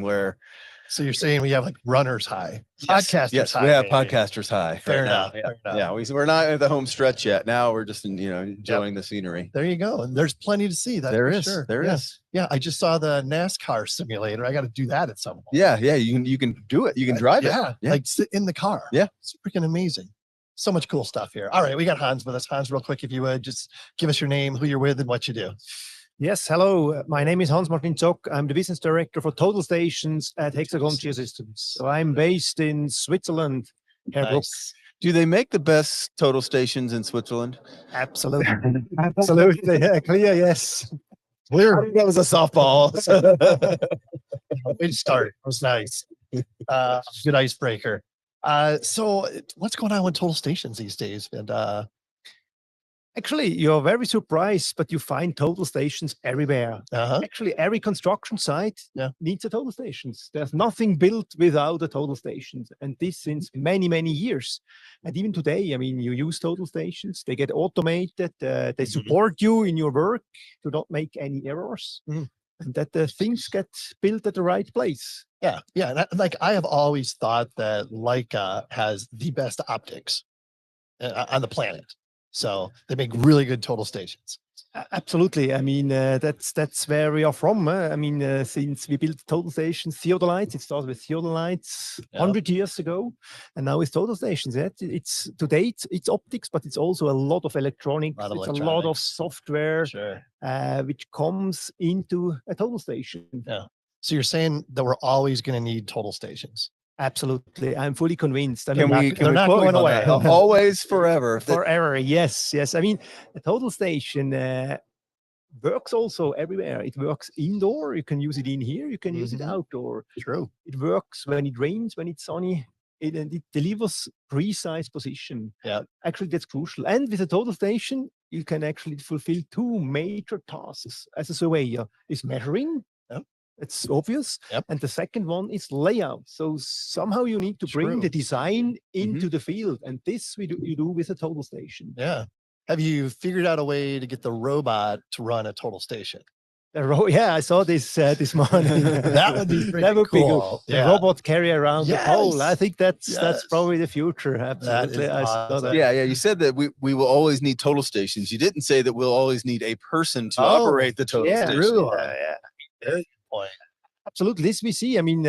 where. So you're saying we have like runners high, podcasters yes, high. we have maybe. podcasters high. Fair right enough. now. Fair enough. Yeah, we're not at the home stretch yet. Now we're just enjoying the scenery. There you go. And there's plenty to see. That's There for is. sure. There is. Yeah, I just saw the NASCAR simulator. I got to do that at some point. Yeah, you can do it. You can drive it. Yeah, like sit in the car. Yeah, it's freaking amazing. So much cool stuff here. All right, we got Hans with us. Hans, real quick, if you would just give us your name, who you're with, and what you do. Yes, hello. My name is Hans Martin Zock. I'm the business director for Total Stations at HEXAGON Geosystems. So I'm based in Switzerland. Nice. Do they make the best total stations in Switzerland? Absolutely. Absolutely. Yeah, clear, yes. Clear. That was a softball. Good start. It was nice. Good icebreaker. So what's going on with total stations these days? And actually, you're very surprised, but you find total stations everywhere. Actually, every construction site needs a total stations. There's nothing built without a total stations, and this since many, many years. And even today, I mean, you use total stations. They get automated. They support you in your work to not make any errors, and that the things get built at the right place. Yeah. And I have always thought that Leica has the best optics on the planet. So they make really good total stations. Absolutely. I mean, that's where we are from. I mean, since we built total stations, theodolites, it started with theodolites 100 years ago, and now it's total stations. It's today it's optics, but it's also a lot of electronics. It's a lot of software, which comes into a total station. Yeah. So you're saying that we're always going to need total stations? Absolutely. I'm fully convinced. I mean, they're not going away. Always, forever. Forever. Yes. I mean, a total station works also everywhere. It works indoor. You can use it in here. You can use it outdoor. True. It works when it rains, when it's sunny. It delivers precise position. Yeah. Actually, that's crucial. And with a total station, you can actually fulfill two major tasks as a surveyor: is measuring. It's obvious. And the second one is layout. So somehow you need to bring the design into the field. And this you do with a total station. Yeah. Have you figured out a way to get the robot to run a total station? Yeah, I saw this this morning. That would be pretty cool. The robot carry around the pole. I think that's probably the future. Absolutely. Awesome. Yeah. You said that we will always need total stations. You didn't say that we'll always need a person to operate the total station. Really? Absolutely. This we see. I mean,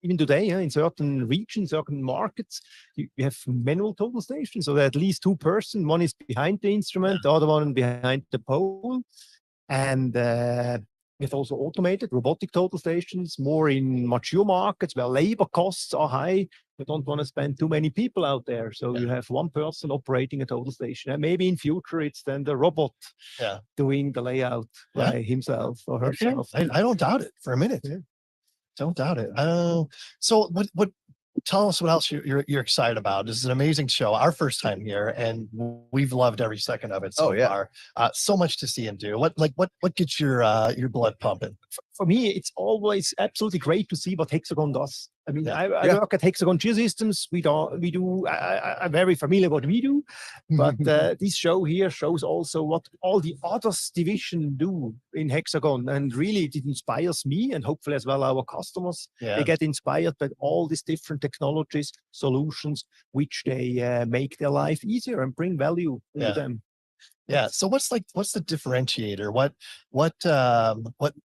even today, in certain regions, certain markets, you have manual total stations. So there are at least two persons. One is behind the instrument, the other one behind the pole. And we have also automated robotic total stations, more in mature markets where labor costs are high. You don't want to spend too many people out there. So you have one person operating a total station. And maybe in future, it's then the robot doing the layout by himself or herself. I don't doubt it for a minute. Don't doubt it. So what tell us what else you're excited about. This is an amazing show. Our first time here, and we've loved every second of it so far. So much to see and do. What gets your blood pumping? For me, it's always absolutely great to see what HEXAGON does. I mean, I work at HEXAGON Geosystems. I'm very familiar what we do, but this show here shows also what all the other divisions do in HEXAGON, and really it inspires me and hopefully as well our customers. They get inspired by all these different technologies, solutions, which they make their life easier and bring value to them. Yeah. So what's the differentiator?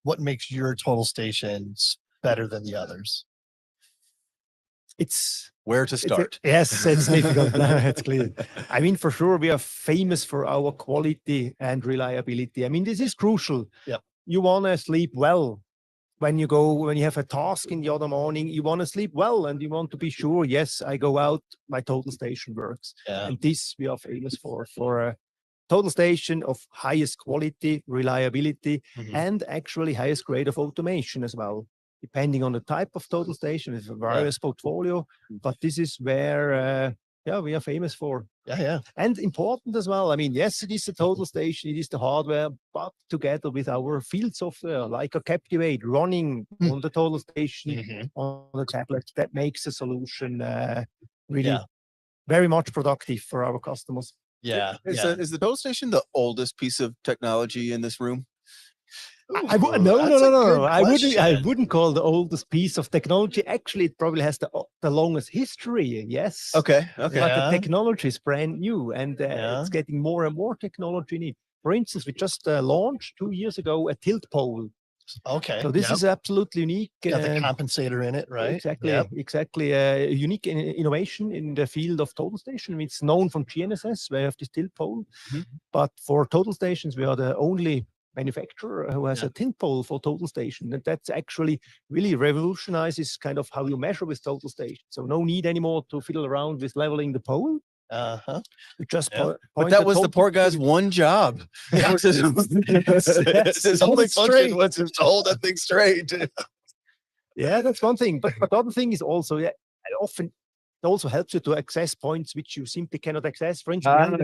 What makes your total stations better than the others? It's where to start. Yes, it's difficult. It's clear. I mean, for sure, we are famous for our quality and reliability. I mean, this is crucial. Yeah. You want to sleep well. When you have a task in the other morning, you want to sleep well and you want to be sure, yes, I go out, my total station works. And this we are famous for a total station of highest quality, reliability, and actually highest grade of automation as well, depending on the type of total station with a various portfolio. But this is where we are famous for. And important as well. I mean, yes, it is the total station, it is the hardware, but together with our field software, like a Captivate running on the total station, on the tablet, that makes the solution really very much productive for our customers. Is the total station the oldest piece of technology in this room? No. I wouldn't call the oldest piece of technology. Actually, it probably has the longest history. Yes. Okay. But the technology is brand new, and it's getting more and more technology in it. For instance, we just launched 2 years ago a tilt pole. Okay. So this is absolutely unique. Got the compensator in it, right? Exactly. A unique innovation in the field of total station. It's known from GNSS, where you have this tilt pole. But for total stations, we are the only manufacturer who has a tilt pole for total station. And that's actually really revolutionizes kind of how you measure with total station. So no need anymore to fiddle around with leveling the pole. Just but that was the poor guy's one job. That was his only function was to hold that thing straight. Yeah, that's one thing. But the other thing is also often it also helps you to access points which you simply cannot access. For instance,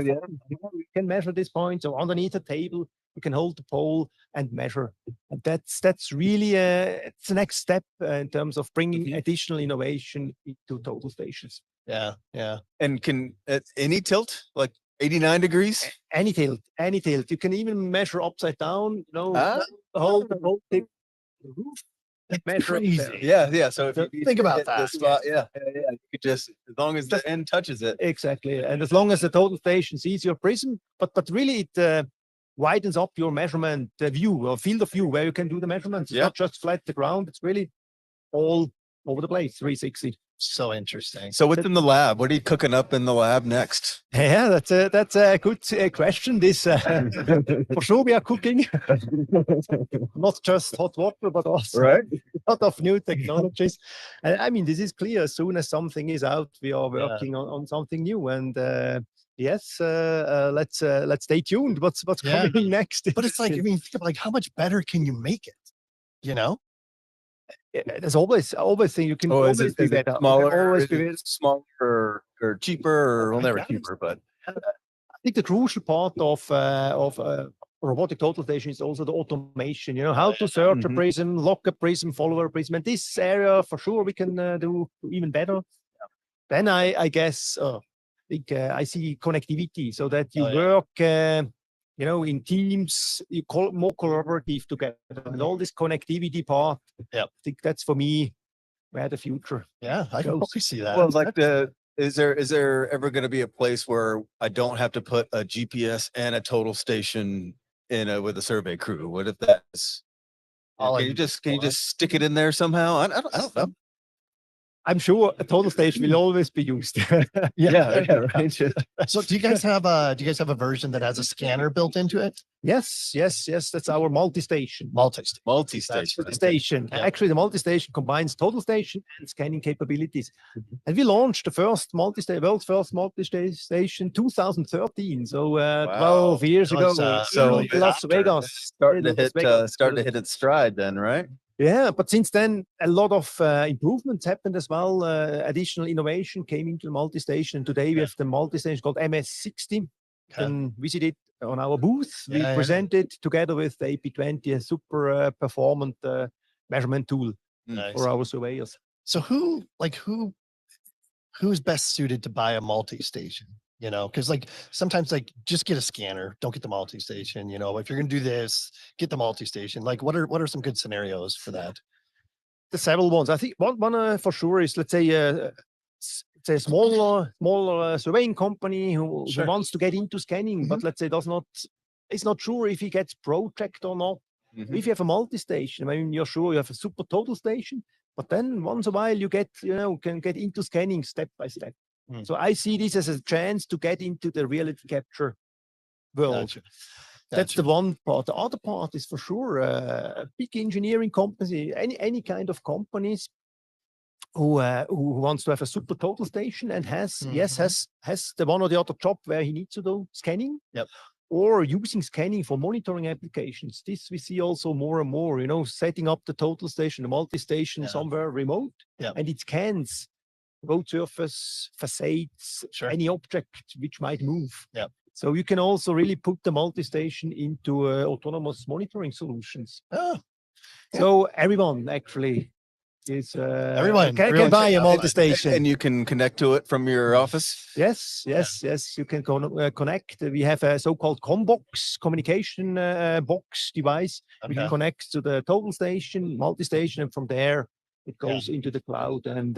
you can measure these points, or underneath a table you can hold the pole and measure. And that's really it's the next step in terms of bringing additional innovation into total stations. Yeah. And can at any tilt, like 89 degrees? Any tilt. You can even measure upside down, hold the whole tip, the roof. Measure easy. Yeah. So if you think about that. The spot, you could just, as long as the end touches it. Exactly. And as long as the total station sees your prism, but really it widens up your measurement view or field of view where you can do the measurements. It's not just flat the ground, it's really all over the place, 360. So interesting. So what's in the lab? What are you cooking up in the lab next? Yeah, that's a good question. This for sure we are cooking, not just hot water, but also a lot of new technologies. And I mean, this is clear. As soon as something is out, we are working on something new. And let's stay tuned. What's coming next? But it's like, I mean, think about like how much better can you make it? You know? There's always thing you can always be better. Smaller or cheaper, or never cheaper, but I think the crucial part of robotic total station is also the automation. You know, how to search a prism, lock a prism, follow a prism. And this area for sure we can do even better. Then I guess I see connectivity, so that you work in teams, you call it more collaborative together, and all this connectivity part. I think that's for me where the future. Yeah, I can see that. Well, like is there ever going to be a place where I don't have to put a GPS and a total station in with a survey crew? What if that's? Can you just stick it in there somehow? I don't know. I'm sure a total station will always be used. Right. So do you guys have a version that has a scanner built into it? Yes. That's our multi-station. Multi-station. Actually, the multi-station combines total station and scanning capabilities. And we launched the first world's first multi-station 2013. So 12 years ago. So Las Vegas. Starting to hit its stride then, right? Yeah, but since then, a lot of improvements happened as well. Additional innovation came into the multi-station. And today we have the multi-station called MS60. You can visit it on our booth. We presented together with the AP20 a super performant measurement tool for our surveyors. So who's best suited to buy a multi-station? You know, because like sometimes like just get a scanner, don't get the multi-station. You know, if you're gonna do this, get the multi-station. Like what are some good scenarios for that? There's several ones. I think one for sure is, let's say it's a smaller surveying company who wants to get into scanning, but let's say is not sure if he gets project or not. If you have a multi-station, I mean, you're sure you have a super total station, but then once a while you can get into scanning step by step. So I see this as a chance to get into the reality capture world. Gotcha. That's the one part. The other part is for sure a big engineering company, any kind of companies who wants to have a super total station and has the one or the other job where he needs to do scanning. Or using scanning for monitoring applications. This we see also more and more, setting up the total station, the multi-station somewhere remote, and it scans road surface, facades, any object which might move. So you can also really put the multi-station into autonomous monitoring solutions. So everyone actually is Everyone can buy check a out multi-station. And you can connect to it from your office. Yes. You can connect. We have a so-called ComBox communication box device. You can Okay. connect to the total station, multi-station, and from there it goes into the cloud, and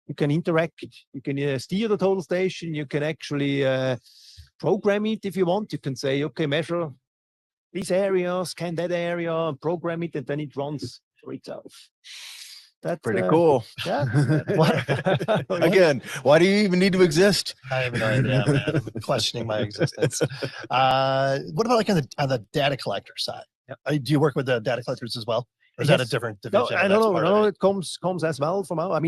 you can interact. You can steer the total station. You can actually program it if you want. You can say, okay, measure these areas, scan that area, program it, and then it runs for itself. That's Pretty cool. Yeah. Again, why do you even need to exist? I have no idea, man. I'm questioning my existence. What about like on the data collector side? Do you work with the data collectors as well? Or is that a Yes. different No, division? I and don't that's know. part of No, it? it comes as well from our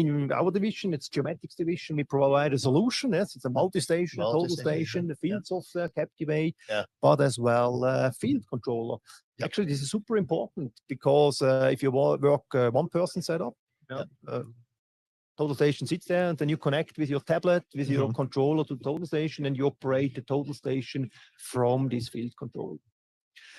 division. It's Geomatics division. We provide a solution. Yes, it's a multi-station, a total Multi-station, station, the field software, Captivate, Yeah. but as well field controller. Yep. Actually, this is super important because if you work one person setup, total station sits there, and then you connect with your tablet, with your controller to the total station, and you operate the total station from this field control.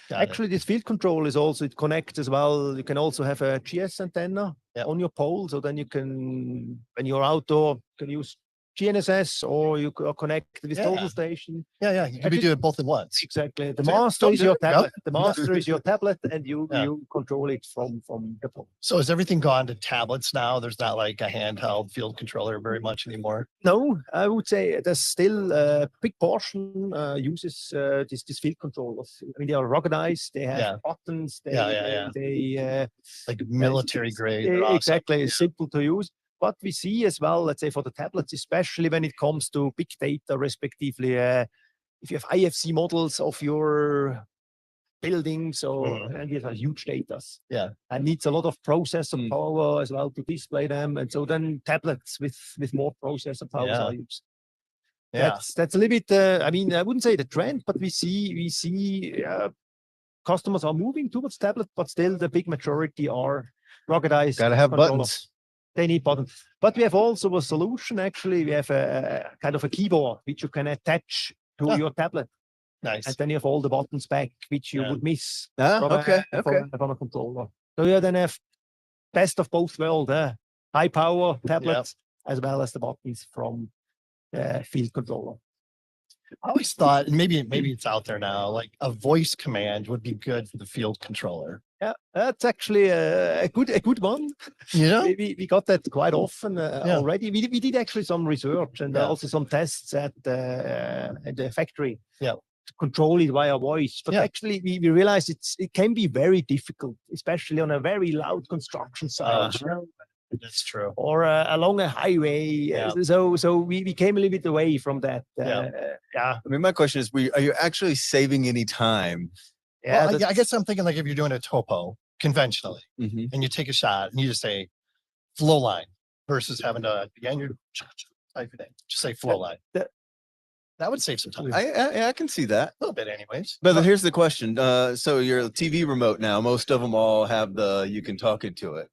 Actually, this field control is also, it connects as well. You can also have a GS antenna on your pole. So then you can, when you're outdoor, you can use GNSS or you connect with total station. Yeah. You could be doing both at once. Exactly. The That's okay. master Don't is do your it. Yep. tablet. The master is your tablet, and you Yeah. you control it from the pole. So has everything gone to tablets now? There's not like a handheld field controller very much anymore. No, I would say there's still a big portion uses this field controllers. I mean, they are ruggedized. They have buttons. They Like military grade. They're awesome. exactly simple to use. But we see as well, let's say for the tablets, especially when it comes to big data, respectively, if you have IFC models of your buildings and these are huge data. Yeah. And needs a lot of processor power as well to display them. And so then tablets with more processor power are used. Yeah. That's a little bit, I mean, I wouldn't say the trend, but we see customers are moving towards tablet, but still the big majority are ruggedized. Gotta have controller. buttons. They need buttons. But we have also a solution, actually. We have a kind of a keyboard which you can attach to your tablet. Nice. And then you have all the buttons back, which you would miss from a controller. So you then have best of both worlds, high power tablets as well as the buttons from field controller. I always thought, and maybe it's out there now, like a voice command would be good for the field controller. Yeah, that's actually a good one. You know, we got that quite often already. We did actually some research and also some tests at the factory. Yeah. To control it via voice, but actually we realized it can be very difficult, especially on a very loud construction site. That's true. Or along a highway. So we came a little bit away from that. I mean, my question is, are you actually saving any time? Yeah, well, I guess I'm thinking like if you're doing a topo conventionally and you take a shot and you just say flow line versus having to, again, you're type it in, just say flow line. That would save some time. I can see that. A little bit anyways. But here's the question. So your TV remote now, most of them all have you can talk into it.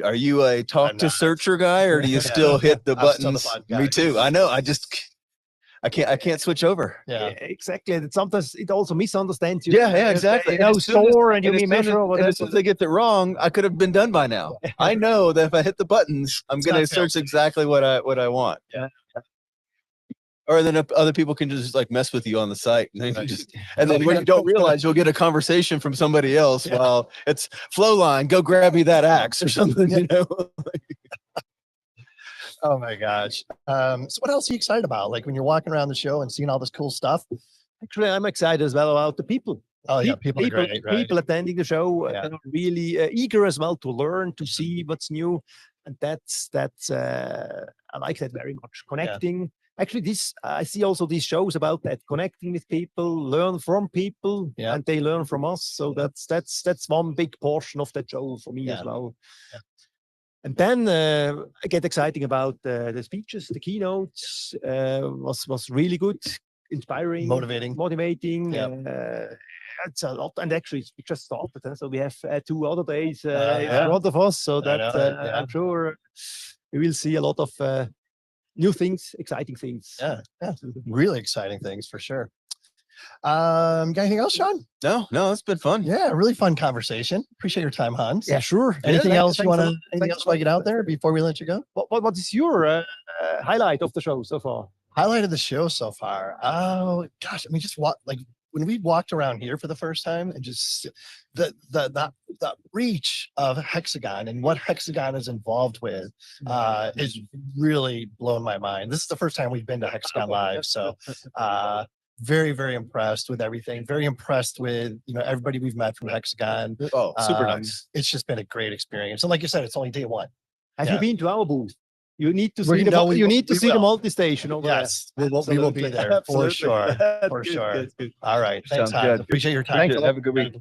Are you a talk to searcher guy, or do you still hit the buttons? Me too. I know. I can't switch over. Yeah, exactly. And sometimes it also misunderstands you. Yeah, exactly. Store and you mean measure or whatever. As soon as they get it wrong, I could have been done by now. I know that if I hit the buttons, I'm going to search exactly what I want. Yeah. Or then other people can just like mess with you on the site, and then when you don't realize, you'll get a conversation from somebody else. Well, it's flow line. Go grab me that axe or something. You know. Oh my gosh. So what else are you excited about? Like when you're walking around the show and seeing all this cool stuff? Actually, I'm excited as well about the people. Oh yeah, people are great, right? People attending the show are really eager as well to learn, to see what's new. And that's I like that very much. Connecting. Actually, I see also these shows about that, connecting with people, learn from people, and they learn from us. So that's one big portion of that show for me as well. Yeah. And then I get exciting about the speeches, the keynotes. Was really good, inspiring, motivating. It's a lot, and actually we just started. So we have 2 other days in front of us. So that I'm sure we will see a lot of new things, exciting things. Yeah, really exciting things for sure. Got anything else, Sean? No, it's been fun. Yeah, really fun conversation. Appreciate your time, Hans. Yeah, sure. Anything Yeah, else you thanks a want to? lot. Anything Thanks else a want to lot. get out there before we let you go? What is your highlight of the show so far? Highlight of the show so far. Oh gosh, I mean, just like when we walked around here for the first time, and just the reach of Hexagon and what Hexagon is involved with is really blown my mind. This is the first time we've been to Hexagon Live, so very, very impressed with everything. Very impressed with everybody we've met from Hexagon. Oh, super nice. It's just been a great experience. And like you said, it's only day one. Have Yeah. you been to our booth? You need to We're- see the no, we- you need to we see the will. multi-station over Yes, we will be Absolutely. there for Absolutely. sure. there. For Good, sure. good, good. All right. Thanks, Sounds Hans. good. Appreciate your time. Thanks. Have a good week.